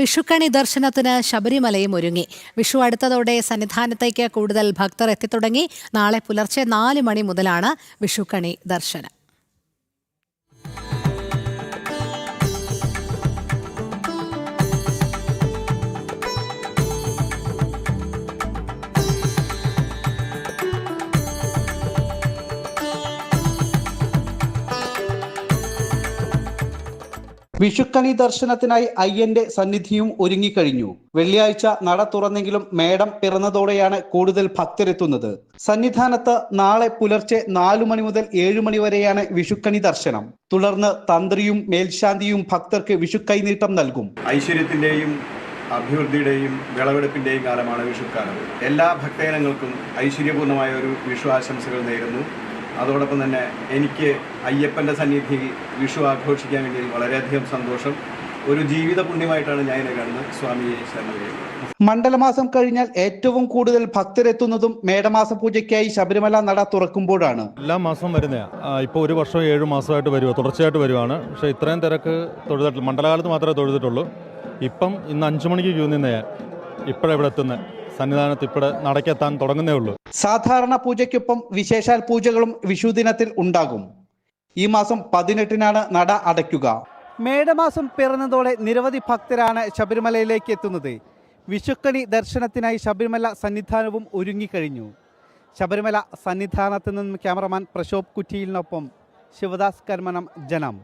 വിഷുക്കണി ദർശനത്തിന് ശബരിമലയും ഒരുങ്ങി. വിഷു അടുത്തതോടെ സന്നിധാനത്തേക്ക് കൂടുതൽ ഭക്തർ എത്തിത്തുടങ്ങി. നാളെ പുലർച്ചെ 4 മണി മുതലാണ് വിഷുക്കണി ദർശനം. വിഷുക്കണി ദർശനത്തിനായി അയ്യന്റെ സന്നിധിയും ഒരുങ്ങിക്കഴിഞ്ഞു. വെള്ളിയാഴ്ച നട തുറന്നെങ്കിലും മേടം പിറന്നതോടെയാണ് കൂടുതൽ ഭക്തരെത്തുന്നത്. സന്നിധാനത്ത് നാളെ പുലർച്ചെ 4 മണി മുതൽ 7 മണി വരെയാണ് വിഷുക്കണി ദർശനം. തുടർന്ന് തന്ത്രിയും മേൽശാന്തിയും ഭക്തർക്ക് വിഷുക്കൈനീട്ടം നൽകും. ഐശ്വര്യത്തിന്റെയും അഭിവൃദ്ധിയുടെയും വിളവെടുപ്പിന്റെയും കാലമാണ് വിഷുക്കാലം. എല്ലാ ഭക്തജനങ്ങൾക്കും ഐശ്വര്യപൂർണമായ ഒരു വിഷു ആശംസകൾ നേരുന്നു. അതോടൊപ്പം തന്നെ എനിക്ക് അയ്യപ്പൻ്റെ സന്നിധിയിൽ വിഷു ആഘോഷിക്കാൻ വേണ്ടി വളരെയധികം സന്തോഷം. ഒരു ജീവിത പുണ്യമായിട്ടാണ് ഞാൻ ഇതിനെ കാണുന്നത്. സ്വാമിയെ ശരണം. മണ്ഡലമാസം കഴിഞ്ഞാൽ ഏറ്റവും കൂടുതൽ ഭക്തരെത്തുന്നതും മേടമാസ പൂജയ്ക്കായി ശബരിമല നട തുറക്കുമ്പോഴാണ്. എല്ലാ മാസവും വരുന്നതാണ്. ഇപ്പോൾ ഒരു വർഷം 7 മാസമായിട്ട് വരുക, തുടർച്ചയായിട്ട് വരുവാണ്. പക്ഷേ ഇത്രയും തിരക്ക് തൊഴുതിട്ടില്ല. മണ്ഡലകാലത്ത് മാത്രമേ തൊഴുതിട്ടുള്ളൂ. ഇന്ന് 5 മണിക്ക് ക്യൂ നിന്ന് ഞാൻ ഇപ്പോഴെവിടെ എത്തുന്നത്. സന്നിധാനത്ത് ഇവിടെ നടക്കെത്താൻ തുടങ്ങുന്നേ ഉള്ളൂ. സാധാരണ പൂജയ്ക്കൊപ്പം വിശേഷാൽ പൂജകളും വിഷുദിനത്തിൽ ഉണ്ടാകും. ഈ മാസം 18-നാണ് നട അടയ്ക്കുക. മേടമാസം പിറന്നതോടെ നിരവധി ഭക്തരാണ് ശബരിമലയിലേക്ക് എത്തുന്നത്. വിഷുക്കണി ദർശനത്തിനായി ശബരിമല സന്നിധാനവും ഒരുങ്ങിക്കഴിഞ്ഞു. ശബരിമല സന്നിധാനത്ത് നിന്നും ക്യാമറമാൻ പ്രശോഭ് കുറ്റിയിലിനൊപ്പം ശിവദാസ് കർമ്മനം, ജനം.